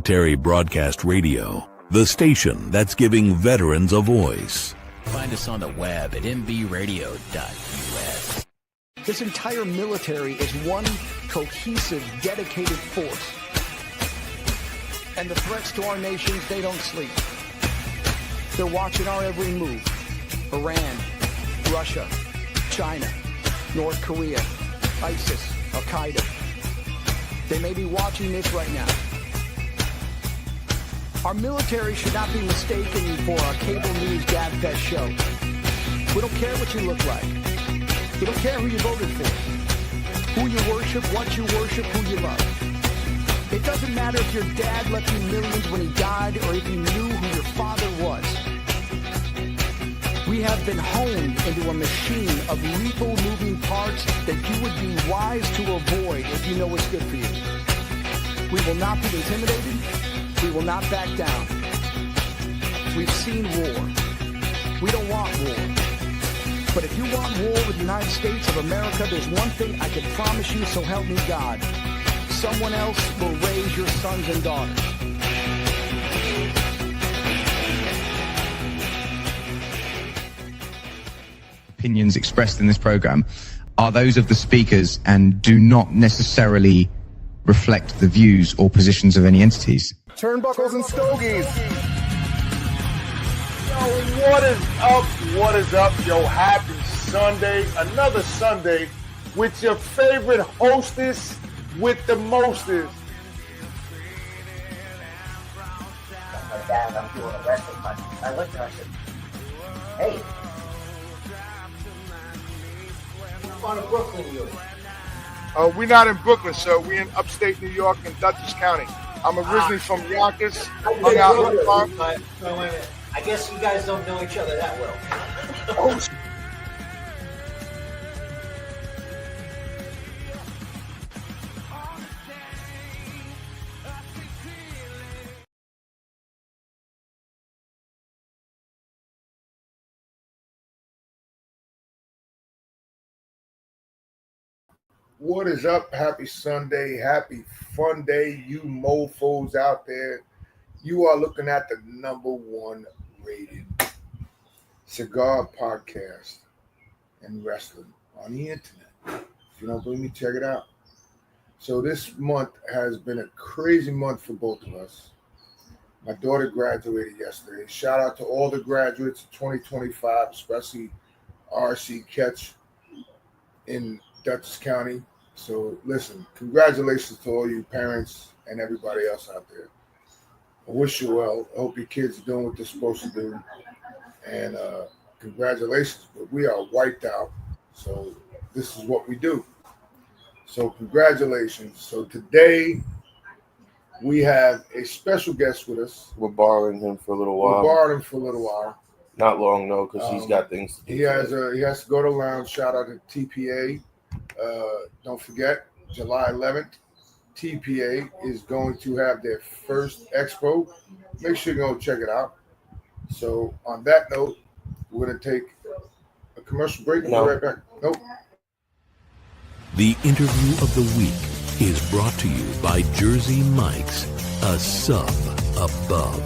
Military Broadcast Radio, the station that's giving veterans a voice. Find us on the web at mbradio.us. This entire military is one cohesive, dedicated force. And the threats to our nations, they don't sleep. They're watching our every move. Iran, Russia, China, North Korea, ISIS, Al-Qaeda. They may be watching this right now. Our military should not be mistaken for a cable news gabfest show. We don't care what you look like. We don't care who you voted for, who you worship, what you worship, who you love. It doesn't matter if your dad left you millions when he died or if you knew who your father was. We have been honed into a machine of lethal moving parts that you would be wise to avoid if you know what's good for you. We will not be intimidated. We will not back down. We've seen war. We don't want war. But if you want war with the United States of America, there's one thing I can promise you, so help me God. Someone else will raise your sons and daughters. Opinions expressed in this program are those of the speakers and do not necessarily reflect the views or positions of any entities. Turnbuckles and Stogies. Yo, what is up? What is up? Yo, happy Sunday. Another Sunday with your favorite hostess with the mostest. My dad, I'm doing a wrestling match. I looked and I said, hey, what part of Brooklyn you in? We're not in Brooklyn, sir. We're in upstate New York in Dutchess County. I'm originally from Yonkers. Hung out with the farm. Wait a minute. I guess you guys don't know each other that well. Oh, what is up? Happy Sunday. Happy fun day, you mofos out there. You are looking at the #1 rated cigar podcast and wrestling on the internet. If you don't believe me, check it out. So this month has been a crazy month for both of us. My daughter graduated yesterday. Shout out to all the graduates of 2025, especially RC Catch in Dutchess County. So listen, congratulations to all you parents and everybody else out there. I wish you well. I hope your kids are doing what they're supposed to do. And congratulations, but we are wiped out. So this is what we do. So congratulations. So today we have a special guest with us. We're borrowing him for a little while. Not long, though, because he's got things to do. He has to go to lounge. Shout out to TPA. Don't forget, July 11th, TPA is going to have their first expo. Make sure you go check it out. So on that note, we're going to take a commercial break and be right back. Nope. The interview of the week is brought to you by Jersey Mike's, a sub above.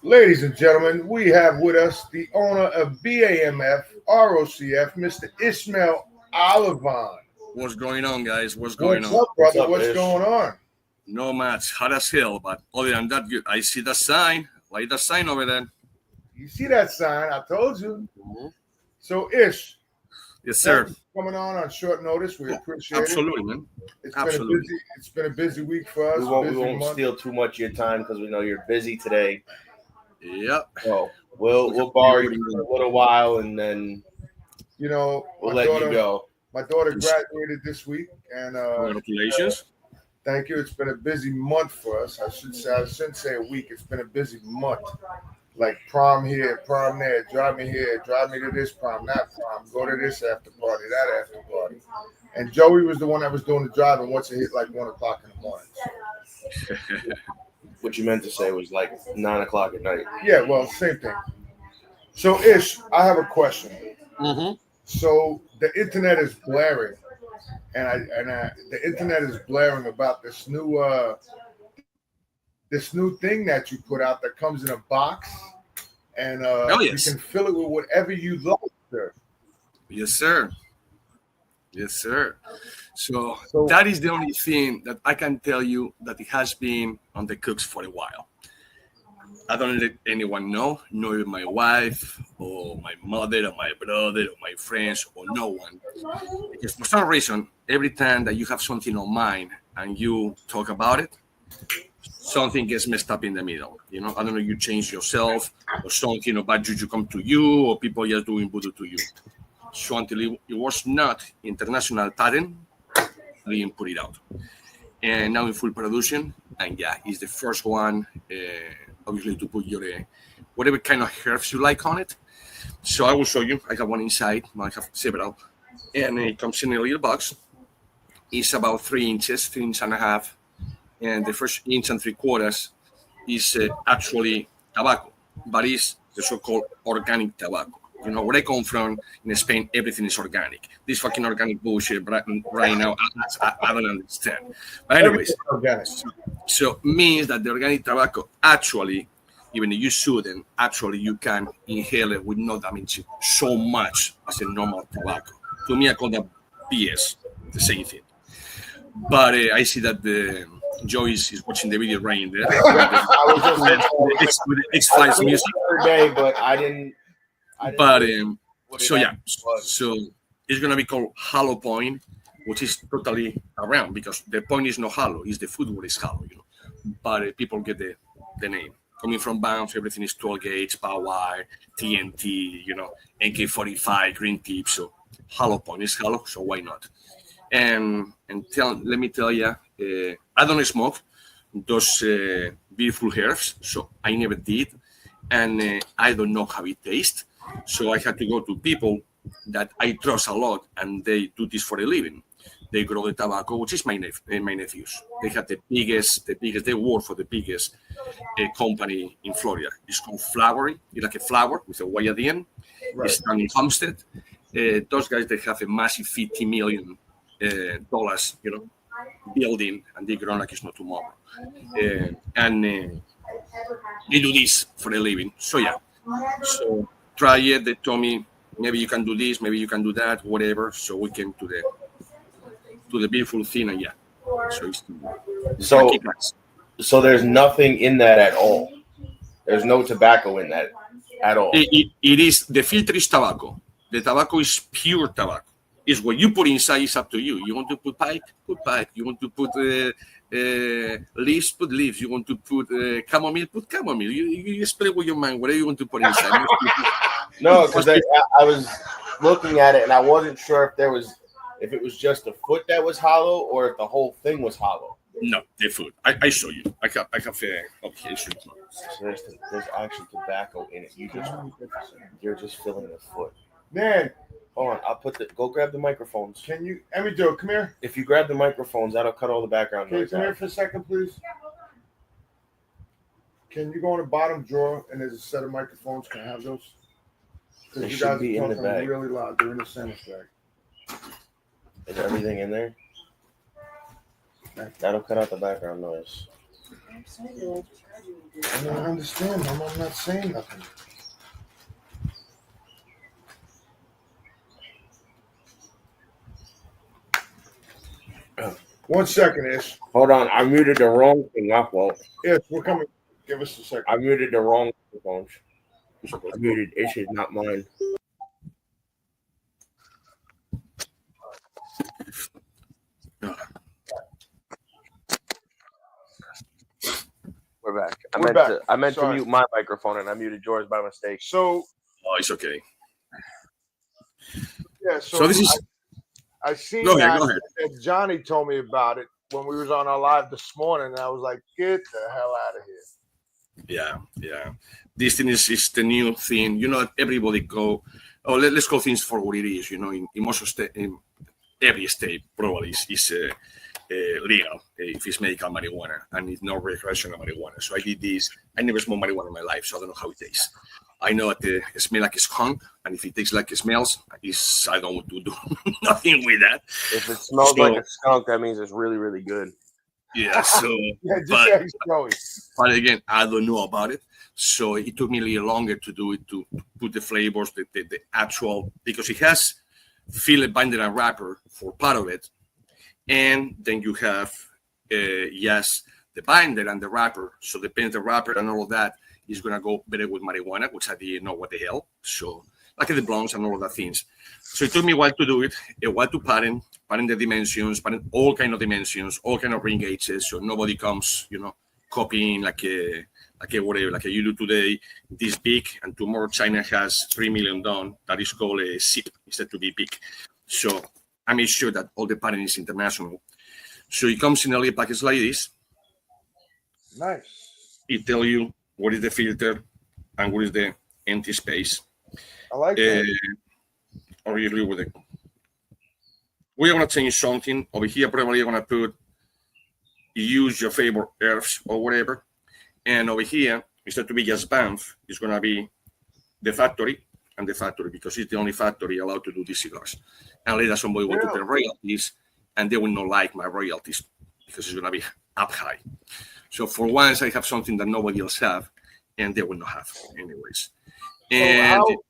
Ladies and gentlemen, we have with us the owner of BAMF, ROCF, Mr. Ishmael Olivan. What's going on, guys? What's going on? What's up, brother? What's going on? No match, hot as hell, but other than that, good. I see the sign. Like the sign over there. You see that sign? I told you. Mm-hmm. So, Ish. Yes, sir. Coming on short notice. We appreciate Absolutely, it. Man. It's been a busy week for us. We won't steal too much of your time because we know you're busy today. Yep. So we'll borrow you for a little while and then we'll let you go. My daughter graduated this week, and congratulations. Thank you. It's been a busy month for us. I shouldn't say a week. It's been a busy month. Like prom here, prom there, drive me to this prom, that prom, go to this after party, that after party. And Joey was the one that was doing the driving once it hit like 1 o'clock in the morning. What you meant to say was like 9 o'clock at night. Yeah, well, same thing. So, Ish, I have a question. Mm-hmm. So the internet is blaring and the internet is blaring about this new thing that you put out that comes in a box, and you can fill it with whatever you like, sir. Yes, sir. Yes, sir. So that is the only thing that I can tell you that it has been on the cooks for a while. I don't let anyone know, not even my wife or my mother or my brother or my friends or no one. Because for some reason, every time that you have something on mind and you talk about it, something gets messed up in the middle. You know, I don't know, you change yourself or something, or bad juju come to you, or people just doing voodoo to you. So until it was not international patent, I didn't put it out. And now in full production, and yeah, it's the first one, obviously, to put your whatever kind of herbs you like on it. So I will show you. I have one inside. I have several, and it comes in a little box. It's about 3 inches, 3 inches and a half, and the first 1 3/4 inches is actually tobacco, but it's the so-called organic tobacco. You know, where I come from in Spain, everything is organic. This fucking organic bullshit right now, I don't understand. But anyways, so means that the organic tobacco actually, even if you shouldn't, actually you can inhale it with not damaging so much as a normal tobacco. To me, I call that BS, the same thing. But I see that Joe is watching the video right in there. I was just with the X-Files music. Day, but I didn't. But so yeah, so it's gonna be called Hollow Point, which is totally around because the point is not hollow; it's the food where it's hollow, you know. But people get the name coming from Bamf. Everything is 12 gauge, power wire, TNT, you know, NK45, green tip. So Hollow Point is hollow, so why not? And let me tell you, I don't smoke those beautiful herbs, so I never did, and I don't know how it tastes. So I had to go to people that I trust a lot, and they do this for a living. They grow the tobacco, which is my nephews. They have the biggest. They work for the biggest company in Florida. It's called Flowery. It's like a flower with a Y at the end. Right. It's done in Homestead. Those guys, they have a massive $50 million, you know, building, and they grow like it's not tomorrow. And they do this for a living. So yeah. So try it. They told me maybe you can do this, maybe you can do that, whatever. So we came to the beautiful thing, and yeah. So there's nothing in that at all. There's no tobacco in that at all. It is the filter is tobacco. The tobacco is pure tobacco. It's what you put inside is up to you. You want to put pipe, put pipe. You want to put leaves, put leaves. You want to put chamomile, put chamomile. You spray with your mind whatever you want to put inside. No, because I was looking at it and I wasn't sure if it was just the foot that was hollow or if the whole thing was hollow. No, the foot. I show you. I have okay. So there's actually tobacco in it. You're just filling the foot. Man, hold on. Go grab the microphones. Can you, Joe, come here. If you grab the microphones, that'll cut all the background noise. Come here for a second, please. Can you go in the bottom drawer and there's a set of microphones? Can I have those? They should be in the bag. Really loud. They're in the center bag. Is everything in there? That'll cut out the background noise. I don't understand, Mom. I'm not saying nothing. One second, Ish. Hold on. I muted the wrong thing up. Well, Ish, we're coming. Give us a second. I muted the wrong phones. I muted Ish's, not mine. We're back. I meant to mute my microphone and I muted yours by mistake. So, it's okay. Yeah. So this is. I seen go ahead. that Johnny told me about it when we was on our live this morning, and I was like, "Get the hell out of here!" Yeah. This thing is the new thing. You know, everybody go. Oh, let's call things for what it is. You know, in most state, in every state, probably is legal if it's medical marijuana and it's not recreational marijuana. So I did this. I never smoked marijuana in my life, so I don't know how it tastes. I know it smells like a skunk, and if it tastes like it smells, I don't want to do nothing with that. If it smells like a skunk, that means it's really, really good. Yeah, so but again, I don't know about it. So it took me a little longer to do it, to put the flavors, the actual, because it has fillet, binder, and wrapper for part of it. And then you have, the binder and the wrapper. So the pen, the wrapper, and all of that is going to go better with marijuana, which I didn't know what the hell. So, like the blondes and all of that things. So it took me a while to do it, a while to pattern the dimensions, pattern all kind of dimensions, all kind of ring gauges. So nobody comes, copying like a whatever, like you do today, this big, and tomorrow China has 3 million done. That is called a SIP instead to be big. So I made sure that all the pattern is international. So it comes in a little package like this. Nice. It tells you what is the filter and what is the empty space. I like that. Obviously, with it, we're going to change something over here. Probably going to put use your favorite herbs or whatever. And over here, instead to be just Bamf, it's going to be the factory and the factory, because it's the only factory allowed to do these cigars. And later somebody will put the royalties, and they will not like my royalties because it's going to be up high. So for once, I have something that nobody else have, and they will not have anyways. And so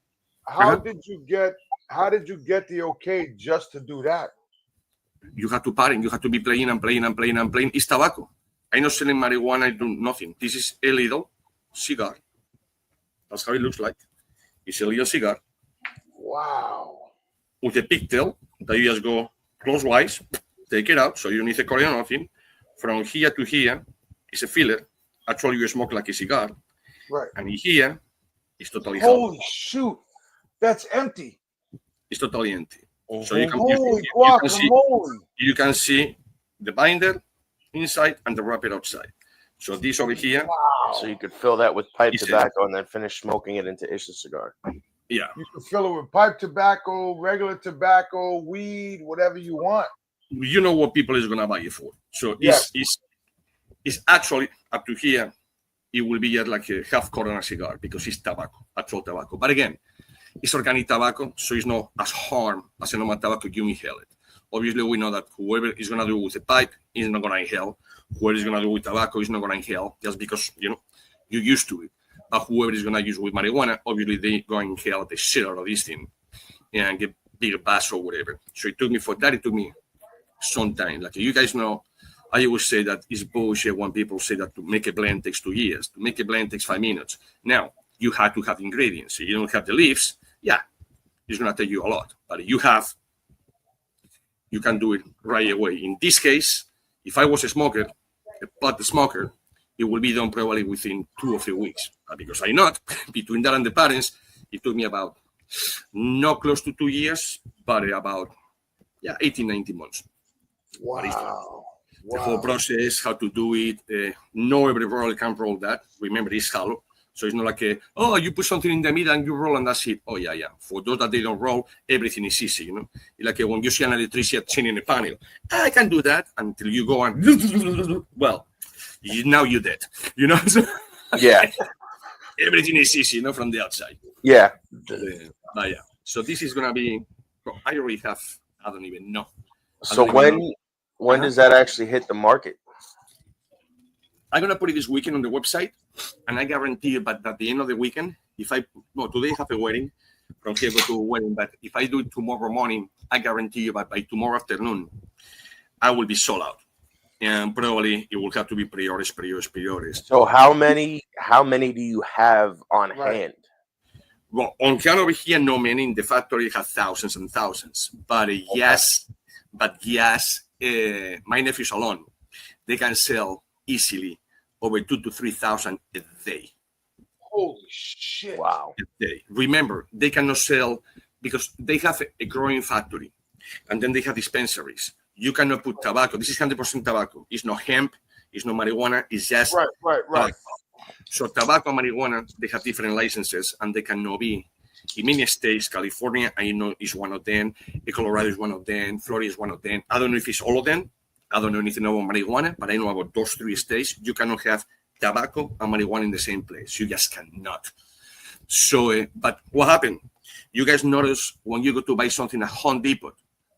how did you get the okay just to do that? You have to pattern. You have to be playing and playing and playing and playing. It's tobacco. I'm not selling marijuana. I do nothing. This is a little cigar. That's how it looks like. It's a little cigar. Wow. With a pigtail that you just go closewise, take it out, so you don't need to cut or nothing. From here to here is a filler. Actually, you smoke like a cigar. Right. And in here, it's totally holy hollow. Shoot. That's empty. It's totally empty. Oh, so you can see the binder inside and the wrapper outside. So this over here. Wow. So you could fill that with pipe tobacco and then finish smoking it into Ish's cigar. Yeah. You can fill it with pipe tobacco, regular tobacco, weed, whatever you want. You know what people is going to buy it for. So it's actually up to here. It will be just like a half quarter a cigar because it's tobacco, actual tobacco. But again, it's organic tobacco, so it's not as harm as a normal tobacco you inhale it. Obviously, we know that whoever is going to do it with a pipe is not going to inhale. Whoever is going to do it with tobacco is not going to inhale just because, you're used to it. But whoever is going to use it with marijuana, obviously, they're going to inhale the shit out of this thing and get bigger bass or whatever. So it took me some time. Like you guys know, I always say that it's bullshit when people say that to make a blend takes 2 years. To make a blend takes 5 minutes. Now, you have to have ingredients. So you don't have the leaves, it's going to take you a lot. But you can do it right away. In this case, if I was a smoker, it will be done probably within 2 or 3 weeks. Because I'm not. Between that and the parents, it took me about not close to 2 years, but about 18, 19 months. Wow. The whole process, how to do it. No every roll can roll that. Remember, it's hollow. So it's not like you put something in the middle and you roll and that's it. Oh, yeah. For those that they don't roll, everything is easy, It's like when you see an electrician in a panel. I can do that until you go and, well, now you're dead, So, yeah. Everything is easy, from the outside. Yeah. So this is going to be, I don't even know. So when does that actually hit the market? I'm going to put it this weekend on the website, and I guarantee you, but at the end of the weekend, today I have a wedding, from here go to a wedding, but if I do it tomorrow morning, I guarantee you, but by tomorrow afternoon, I will be sold out. And probably it will have to be pre-orders. So how many do you have on hand? Well, on hand over here, no many. In the factory has thousands and thousands. But yes, my nephews alone, they can sell easily over 2,000 to 3,000 a day. Holy shit. Wow. A day. Remember, they cannot sell because they have a growing factory and then they have dispensaries. You cannot put tobacco. This is 100% tobacco. It's not hemp. It's not marijuana. It's just right. So tobacco and marijuana, they have different licenses and they cannot be. In many states, California, I know is one of them. Colorado is one of them. Florida is one of them. I don't know if it's all of them. I don't know anything about marijuana, but I know about those 3 states. You cannot have tobacco and marijuana in the same place. You just cannot. So, but what happened? You guys notice when you go to buy something at Home Depot,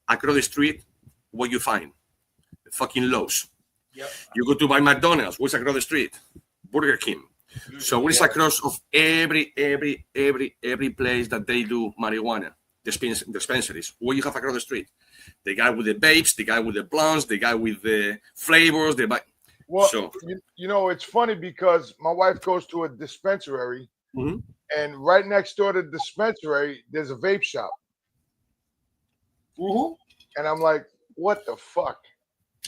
across the street, what you find? The fucking Lowe's. Yep. You go to buy McDonald's, what's across the street? Burger King. So what is across of every place that they do marijuana, dispensaries? What you have across the street? The guy with the vapes, the guy with the blunts, the guy with the flavors. Well, so, you know, it's funny because my wife goes to a dispensary, mm-hmm. and right next door to the dispensary, there's a vape shop. Mm-hmm. And I'm like, what the fuck?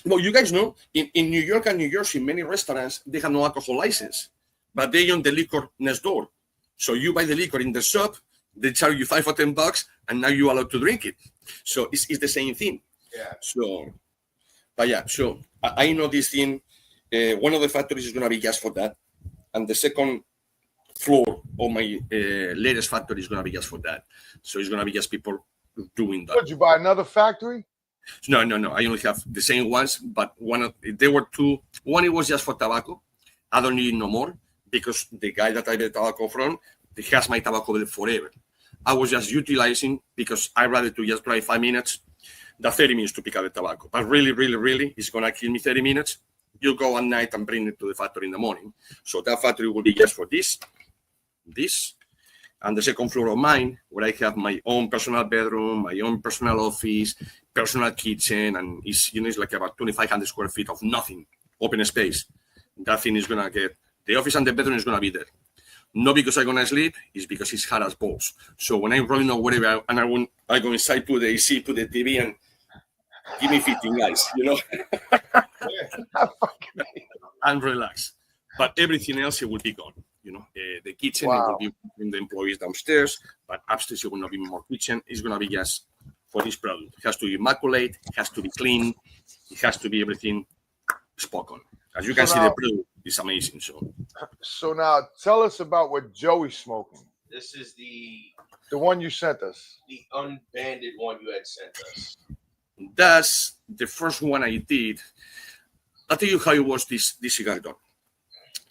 Well, you guys know, in New York and New Jersey, many restaurants, they have no alcohol license, but they own the liquor next door. So you buy the liquor in the shop, they charge you $5 or $10, and now you're allowed to drink it. So it's the same thing. Yeah. So, but yeah, so I know this thing. One of the factories is going to be just for that. And the second floor of my latest factory is going to be just for that. So it's going to be just people doing that. Did you buy another factory? No. I only have the same ones, but there were two. One, it was just for tobacco. I don't need no more because the guy that I get tobacco from, he has my tobacco forever. I was just utilizing because I rather to just drive 5 minutes than 30 minutes to pick up the tobacco. But really, it's going to kill me 30 minutes. You go at night and bring it to the factory in the morning. So that factory will be just for this, and the second floor of mine, where I have my own personal bedroom, my own personal office, personal kitchen, and it's like about 2,500 square feet of nothing, open space. That thing is gonna get, the office and the bedroom is gonna be there. Not because I'm gonna sleep, it's because it's hard as balls. So when I'm rolling or whatever, and I go inside, put the AC, put the TV, and give me 15 guys, and relax. But everything else, it will be gone. The kitchen, it will be in the employees downstairs, but upstairs, it will not be more kitchen. It's going to be just for this product. It has to be immaculate, it has to be clean, it has to be everything spot on. As you can see, the product is amazing. So now, tell us about what Joey's smoking. This is the one you sent us. The unbanded one you had sent us. That's the first one I did. I'll tell you how it was this cigar done.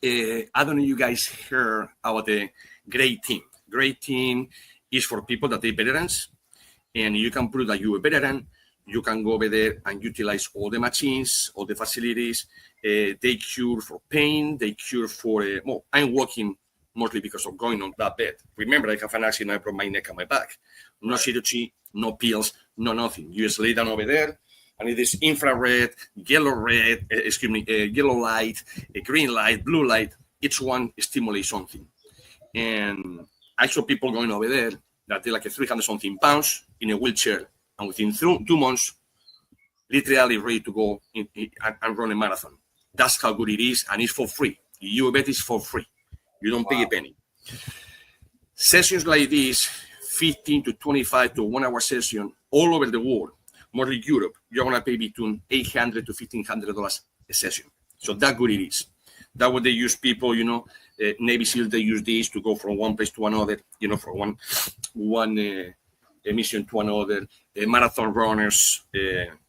I don't know if you guys heard about the Great Team. Great Team is for people that are veterans, and you can prove that you're a veteran. You can go over there and utilize all the machines, all the facilities. They cure for pain. They cure for, I'm walking mostly because of going on that bed. Remember, I have an accident. I broke my neck and my back. No surgery, no pills, no nothing. You just lay down over there. And it is infrared, yellow light, a green light, blue light. Each one stimulates something. And I saw people going over there that they're like 300-something pounds in a wheelchair. And within 2 months, literally ready to go and run a marathon. That's how good it is. And it's for free. You bet it's for free. You don't pay a penny. Sessions like this, 15 to 25 to 1 hour session all over the world. More in Europe, you're going to pay between $800 to $1,500 a session. So that good it is. That what they use people, Navy SEALs, they use these to go from one place to another, from one mission to another. Marathon runners,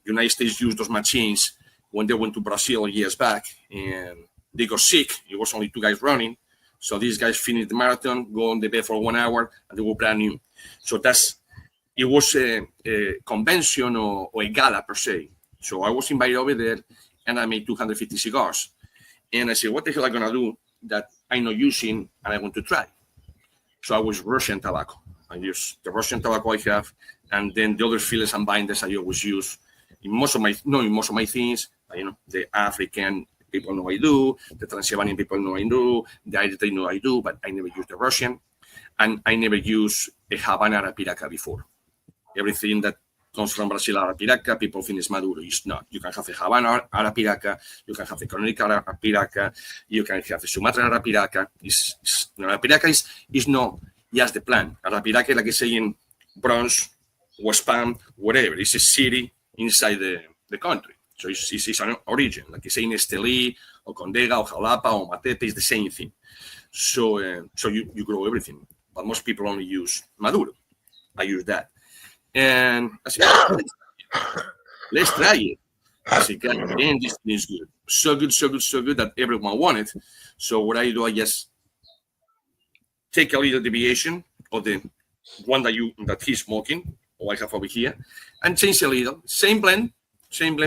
United States used those machines when they went to Brazil years back, and they got sick. It was only 2 guys running. So these guys finished the marathon, go on the bed for 1 hour, and they were brand new. So it was a convention or a gala per se. So I was invited over there, and I made 250 cigars. And I said, what the hell am I going to do that I'm not using and I want to try? So I was Russian tobacco. I use the Russian tobacco I have, and then the other fillers and binders I always use in most of my things. The African people know I do, the Transylvanian people know I do, the Irish they know I do, but I never use the Russian, and I never use a Havana Arapiraca before. Everything that comes from Brazil Arapiraca, people think it's Maduro. It's not. You can have a Havana Arapiraca, you can have a Connecticut Arapiraca, you can have a Sumatra Arapiraca. Arapiraca is not just the plant. Arapiraca, like I say in Bronx, West Palm, whatever. It's a city inside the country. So it's an origin. Like I say in Estelí, or Condega, or Jalapa, or Matete, it's the same thing. So you grow everything. But most people only use Maduro. I use that. And I said, let's try it. I said, God damn, this thing is good. So good that everyone wanted. So what I do, I just take a little deviation of the one that he's smoking, or I have over here, and change a little. Same blend,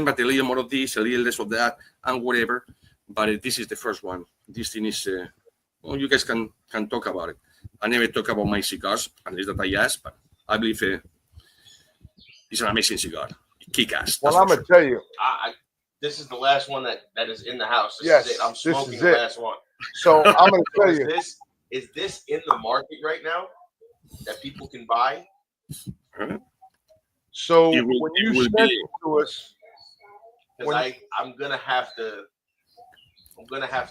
but a little more of this, a little less of that, and whatever. But this is the first one. This thing is, you guys can talk about it. I never talk about my cigars, at least that I ask, but I believe it's an amazing cigar. Kick-ass. Well, I'm going to tell you. This is the last one that is in the house. This is it. I'm smoking this is the it. last one. So I'm going to tell you. Is this in the market right now that people can buy? So when you sent it to us, because I'm gonna have to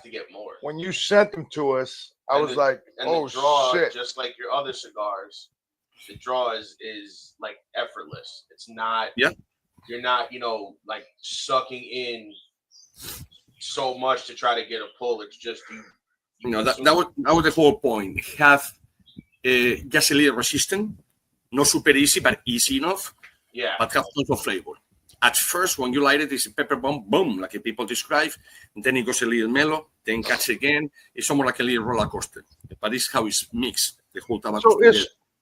get more. When you sent them to us, I was like, oh, the draw, shit. Just like your other cigars, the draw is like effortless. It's not. Yeah. You're not, like sucking in so much to try to get a pull. It's just that was the whole point. Have just a little resistant, not super easy, but easy enough. Yeah. But have tons of flavor. At first, when you light it, it's a pepper bomb, boom, like people describe. And then it goes a little mellow, then cuts again. It's almost like a little roller coaster. But this is how it's mixed, the whole tobacco.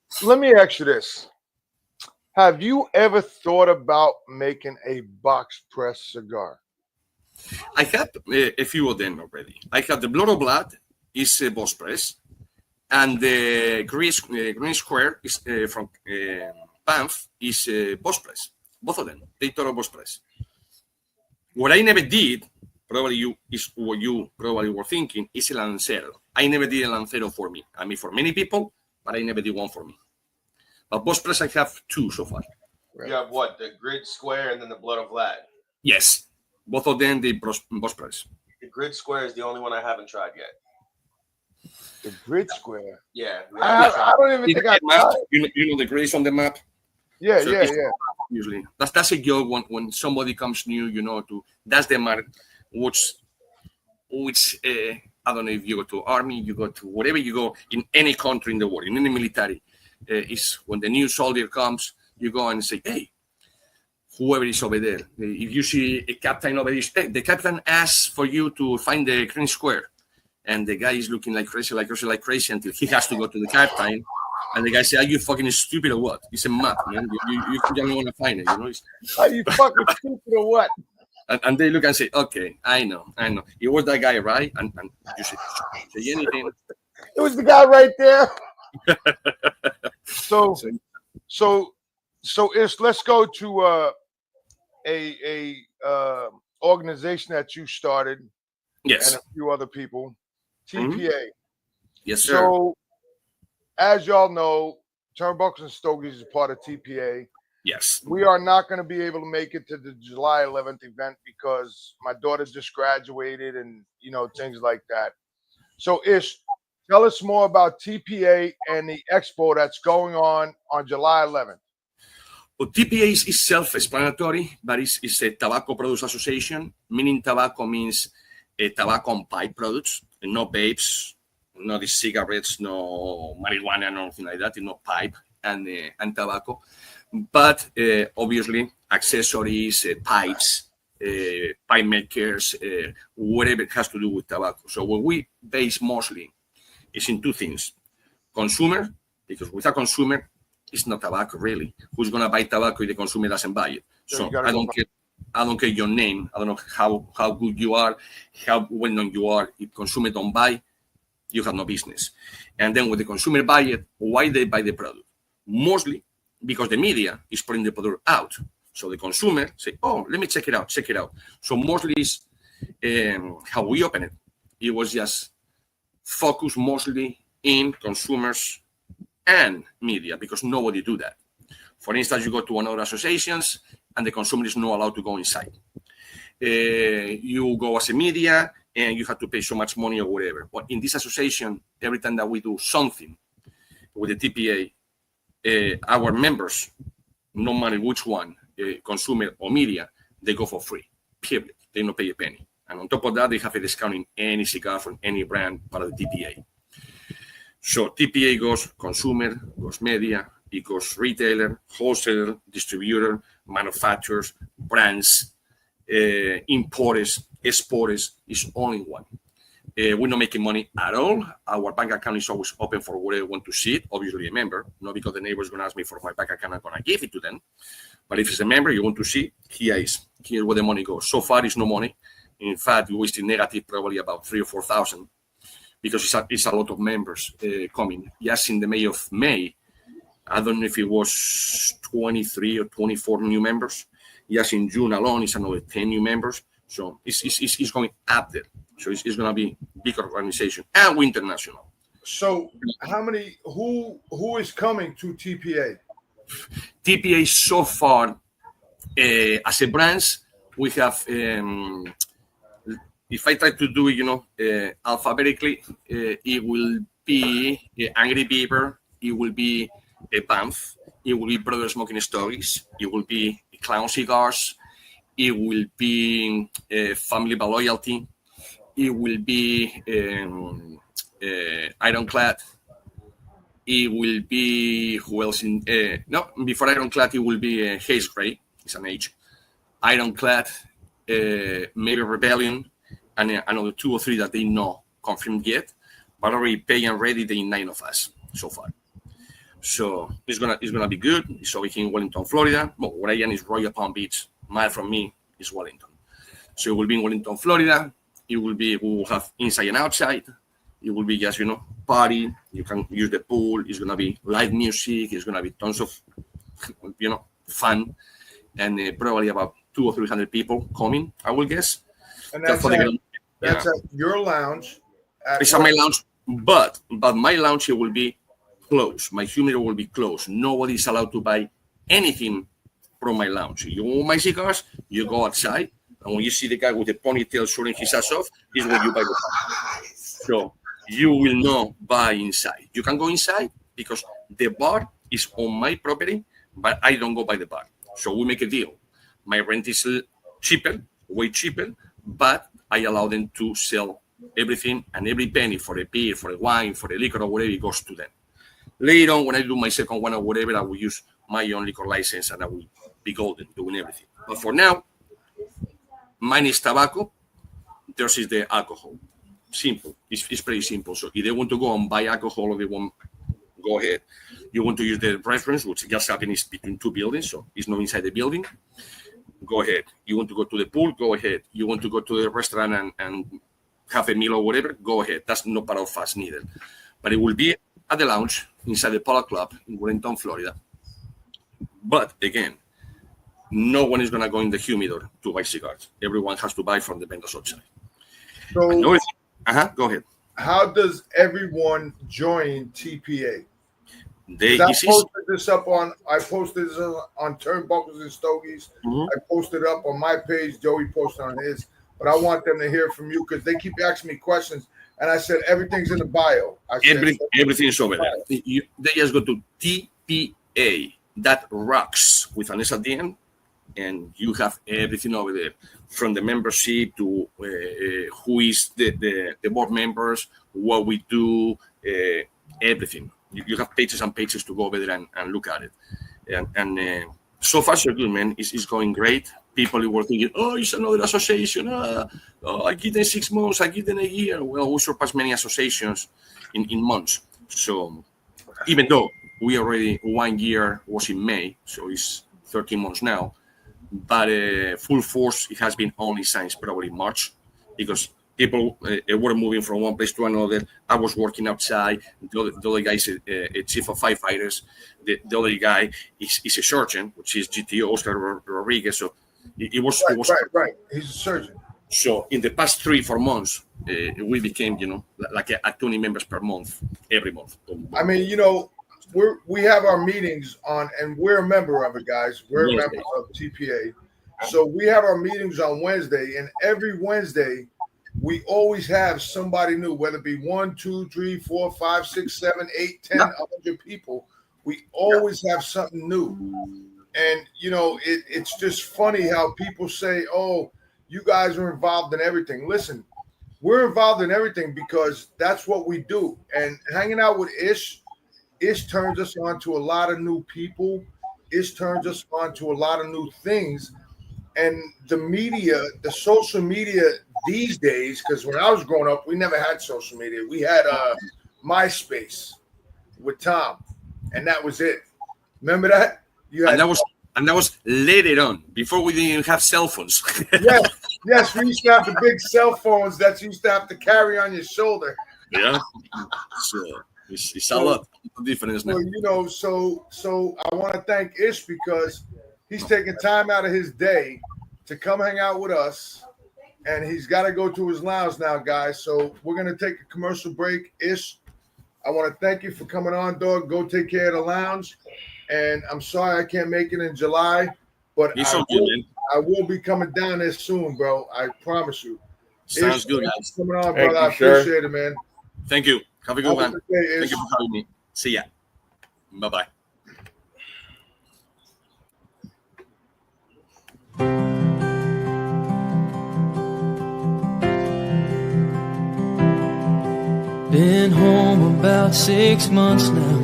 So let me ask you this. Have you ever thought about making a box press cigar? I have a few of them already. I have the Blood of Blood, is a box press. And the green square is from Bamf is a box press. Both of them, they total box press. What I never did, probably what you probably were thinking, is a Lancero. I never did a Lancero for me. I mean, for many people, but I never did one for me. But box press, I have two so far. You have what? The grid square and then the Blood of Vlad? Yes. Both of them, the box press. The grid square is the only one I haven't tried yet. The grid square? Yeah. I don't even think I tried. You know the grays on the map? Yeah, so yeah. Usually, that's a joke when somebody comes new, that's the mark. Which I don't know if you go to army, you go to whatever you go in any country in the world, in any military, is when the new soldier comes, you go and say, hey, whoever is over there. If you see a captain over there, the captain asks for you to find the green square, and the guy is looking like crazy until he has to go to the captain. And the guy said, are you fucking stupid or what? It's a map, man. You don't want to find it, Are you fucking stupid or what? And they look and say, okay, I know. It was that guy, right? And you say anything. It was the guy right there. So let's go to a organization that you started. Yes. And a few other people. TPA. Mm-hmm. Yes, sir. So, as y'all know, Turnbuckles and Stogies is part of TPA. Yes. We are not going to be able to make it to the July 11th event because my daughter just graduated and, things like that. So, Ish, tell us more about TPA and the expo that's going on July 11th. Well, TPA is self-explanatory, but it's a Tobacco Products Association, meaning tobacco means tobacco and pipe products, no vapes, no the cigarettes, no marijuana, nothing like that, no pipe and tobacco. But obviously, accessories, pipes, pipe makers, whatever it has to do with tobacco. So what we base mostly is in two things. Consumer, because without consumer, it's not tobacco, really. Who's going to buy tobacco if the consumer doesn't buy it? So I don't care your name. I don't know how good you are, how well-known you are. If consumer don't buy, you have no business. And then when the consumer buy it, why they buy the product? Mostly because the media is putting the product out. So the consumer say, oh, let me check it out. So mostly is how we open it. It was just focused mostly in consumers and media because nobody do that. For instance, you go to another associations and the consumer is not allowed to go inside. You go as a media and you have to pay so much money or whatever. But in this association, every time that we do something with the TPA, our members, no matter which one, consumer or media, they go for free, period. They don't pay a penny. And on top of that, they have a discount in any cigar from any brand part of the TPA. So TPA goes consumer, goes media, it goes retailer, wholesaler, distributor, manufacturers, brands, importers, exporters, is only one. We're not making money at all. Our bank account is always open for whoever want to see it. Obviously, a member, not because the neighbor's going to ask me for my bank account, I'm going to give it to them. But if it's a member, you want to see, here's where the money goes. So far, it's no money. In fact, we're still negative, probably about 3,000 or 4,000, because it's a lot of members coming. Yes, in the May, I don't know if it was 23 or 24 new members. Yes, in June alone, it's another 10 new members. So it's going up there. So it's going to be a big organization, and we're international. So who is coming to TPA? TPA so far, as a branch, we have, if I try to do it, alphabetically, it will be Angry Beaver, it will be Bamf, it will be Brother Smoking Stories, it will be Clown Cigars, it will be Family by Loyalty, it will be Ironclad, it will be, who else before Ironclad, it will be Haze Gray, it's an H, Ironclad, maybe Rebellion, and another 2 or 3 that they know confirmed yet, but already pay and ready, the 9 of us so far. So it's gonna be good. It's over here in Wellington, Florida. Well, where I am is Royal Palm Beach. Mile from me is Wellington. So it will be in Wellington, Florida. We will have inside and outside. It will be just, party. You can use the pool. It's gonna be live music. It's gonna be tons of, fun, and probably about 200 or 300 people coming, I will guess. And that's at your lounge. It's at my lounge, but my lounge will be closed. My humidor will be closed. Nobody is allowed to buy anything from my lounge. You want my cigars, you go outside, and when you see the guy with the ponytail showing his ass off, is when you buy the bar. So you will not buy inside. You can go inside because the bar is on my property, but I don't go by the bar. So we make a deal. My rent is cheaper, way cheaper, but I allow them to sell everything, and every penny for a beer, for a wine, for a liquor or whatever, it goes to them. Later on, when I do my second one or whatever, I will use my own liquor license and I will be golden doing everything. But for now, mine is tobacco, theirs is the alcohol. Simple. It's pretty simple. So if they want to go and buy alcohol or they want, go ahead. You want to use the reference, which just happened is between 2 buildings, so it's not inside the building, go ahead. You want to go to the pool, go ahead. You want to go to the restaurant and have a meal or whatever, go ahead. That's not part of us neither. But it will be at the lounge inside the Polo Club in Wellington, Florida. But again, no one is going to go in the humidor to buy cigars. Everyone has to buy from the vendors outside. So, go ahead. How does everyone join TPA? I posted this on Turnbuckles and Stogies. Mm-hmm. I posted up on my page. Joey posted on his. But I want them to hear from you because they keep asking me questions. And I said, everything's in the bio. Everything is over there. They just go to Tpa..rocks with an S at the end, and you have everything over there, from the membership to who is the board members, what we do, everything. You have pages and pages to go over there and look at it. And so far, so good, man. It's going great. People were thinking, it's another association. I give them 6 months, I give them a year. Well, we surpassed many associations in months. So even though we already 1 year was in May, so it's 13 months now, but full force, it has been only since probably March, because people were moving from one place to another. I was working outside. The other guy is a chief of firefighters. The other guy is a surgeon, which is GTO, Oscar Rodriguez. So it was right. He's a surgeon. So in the past 3-4 months, we became, like a 20 members per month, every month. I mean, we have our meetings on, and we're a member of it, guys. We're a member of TPA. So we have our meetings on Wednesday, and every Wednesday, we always have somebody new, whether it be 1, 2, 3, 4, 5, 6, 7, 8, 10, 100 people. We always have something new. And, it's just funny how people say, you guys are involved in everything. Listen, we're involved in everything because that's what we do. And hanging out with Ish turns us on to a lot of new people. Ish turns us on to a lot of new things. And the media, the social media these days, because when I was growing up, we never had social media. We had MySpace with Tom, and that was it. Remember that? You had, and that was later on, before we didn't even have cell phones. yes, we used to have the big cell phones that you used to have to carry on your shoulder. Yeah, so it's a lot different, isn't it? So I want to thank Ish because he's taking time out of his day to come hang out with us, and he's got to go to his lounge now, guys. So we're going to take a commercial break. Ish, I want to thank you for coming on, dog. Go take care of the lounge. And I'm sorry I can't make it in July, but I will be coming down there soon, bro. I promise you. Sounds Ish, good, guys. Coming on, brother. I appreciate it, man. Thank you. Have a good one. Thank you for having me. See ya. Bye-bye. Been home about 6 months now,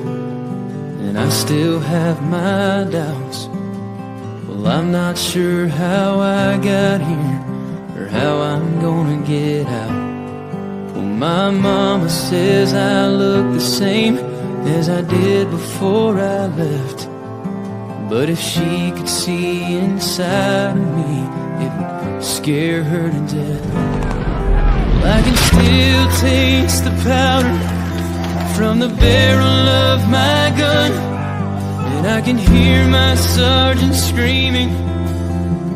and I still have my doubts. Well, I'm not sure how I got here or how I'm gonna get out. Well, my mama says I look the same as I did before I left. But if she could see inside of me, it would scare her to death. Well, I can still taste the powder from the barrel of my gun, and I can hear my sergeant screaming,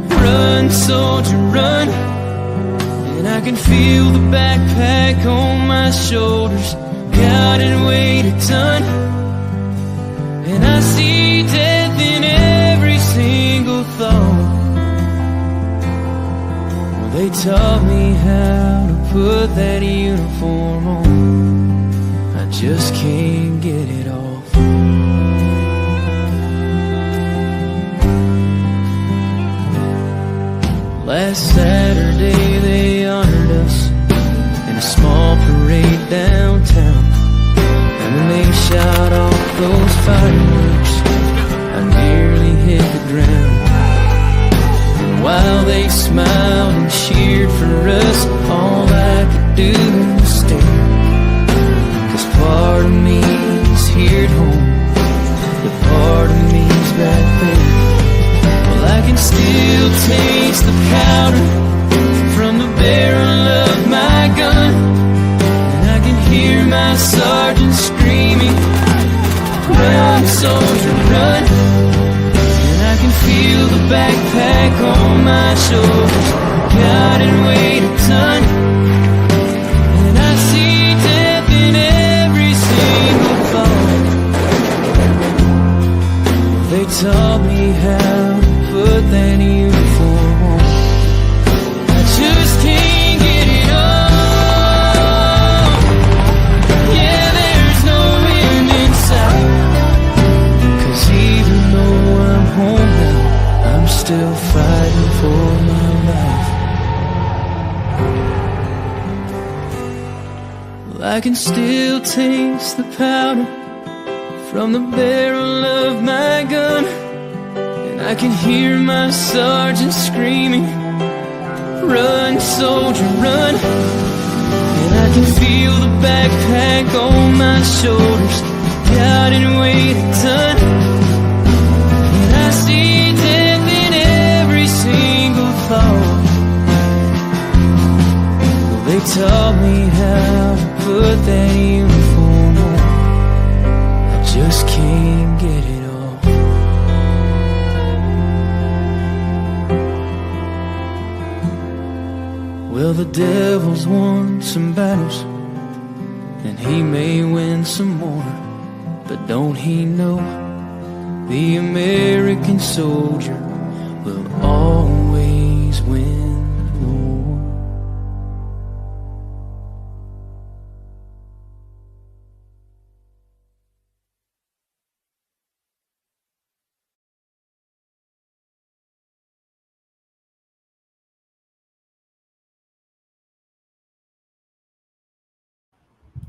"Run, soldier, run!" And I can feel the backpack on my shoulders, God, and weighed a ton. And I see death in every single thought. Well, they taught me how to put that uniform on. I just can't get it off. Last Saturday they honored us in a small parade downtown, and when they shot off those fireworks, I nearly hit the ground. And while they smiled and cheered for us, all I could do was stare. 'Cause part of me is here at home, but part of me is back there. Well, I can still taste the powder from the barrel of my gun, and I can hear my sergeant screaming, "Run, soldier, run!" And I can feel the backpack on my shoulders, God, and weighed a ton. And I see death in every single thought. They taught me how to put that uniform on. I just can't get it off. Yeah, there's no end in sight. 'Cause even though I'm home now, I'm still fighting for my life. Well, I can still taste the powder from the barrel of my gun, and I can hear my sergeant screaming, "Run, soldier, run!" And I can feel the backpack on my shoulders, God, and weighed a ton. And I see death in every single thought. Well, they taught me how to put that uniform on. I just can't get it off. Well, the devil's won some battles, and he may win some more, but don't he know the American soldier will always win the war?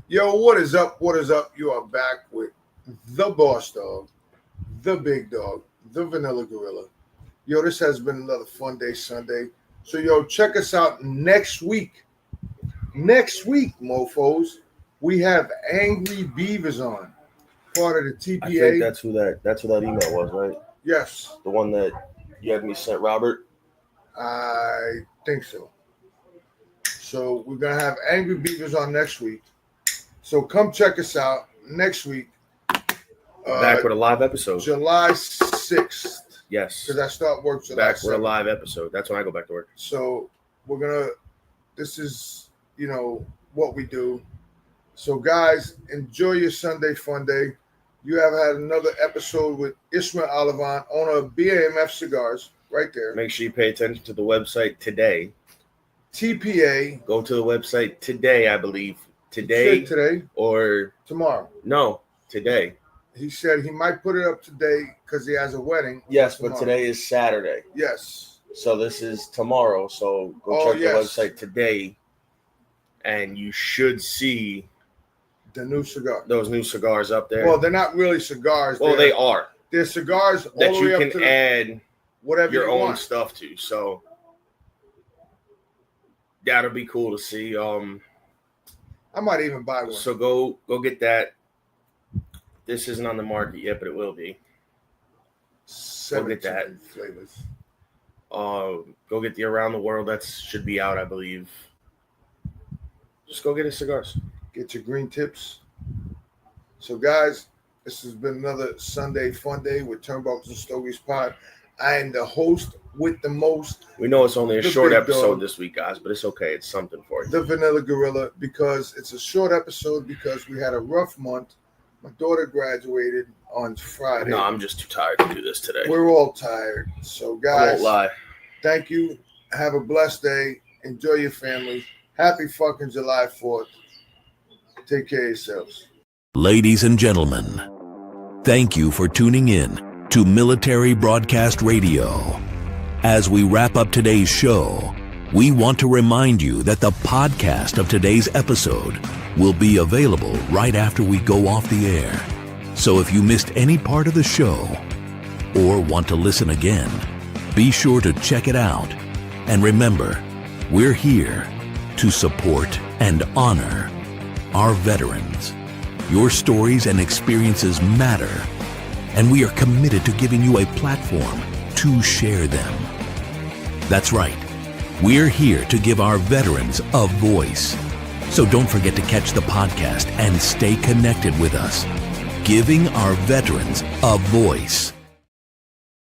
Yo, what is up? What is up? You are back with the boss dog, the big dog, the vanilla gorilla, Yo, this has been another Fun Day Sunday. So, yo, check us out next week. Next week, mofos, we have Angry Beavers on, part of the TPA. I think that's who that email was, right? Yes. The one that you had me sent, Robert? I think so. So we're going to have Angry Beavers on next week. So come check us out next week. Back with a live episode. July 6th. Yes. Because I start work July 6th. Back with a live episode. That's when I go back to work. So we're going to, this is, you know, what we do. So guys, enjoy your Sunday Fun Day. You have had another episode with Ismail Olivant, owner of BAMF Cigars, right there. Make sure you pay attention to the website today. TPA. Go to the website today, I believe. Today or tomorrow. No, today. He said he might put it up today because he has a wedding. Yes, but today is Saturday. Yes. So this is tomorrow. So go check the website today, and you should see the new cigar. Those new cigars up there. Well, they're not really cigars. Well, they are. They're cigars that all the way you up can to add whatever your you own want. stuff to. So that'll be cool to see. I might even buy one. So go get that. This isn't on the market yet, but it will be. Go get that. Flavors. Go get the Around the World. That should be out, I believe. Just go get his cigars. Get your green tips. So, guys, this has been another Sunday Fun Day with Turnbuckles and Stogies Pod. I am the host with the most. We know it's only a short episode this week, guys, but it's okay. It's something for you. The Vanilla Gorilla, because it's a short episode because we had a rough month. My daughter graduated on Friday. No, I'm just too tired to do this today. We're all tired. So, guys, I won't lie. Thank you. Have a blessed day. Enjoy your family. Happy fucking July 4th. Take care of yourselves. Ladies and gentlemen, thank you for tuning in to Military Broadcast Radio. As we wrap up today's show, we want to remind you that the podcast of today's episode will be available right after we go off the air. So if you missed any part of the show or want to listen again, be sure to check it out. And remember, we're here to support and honor our veterans. Your stories and experiences matter, and we are committed to giving you a platform to share them. That's right. We're here to give our veterans a voice. So don't forget to catch the podcast and stay connected with us. Giving our veterans a voice.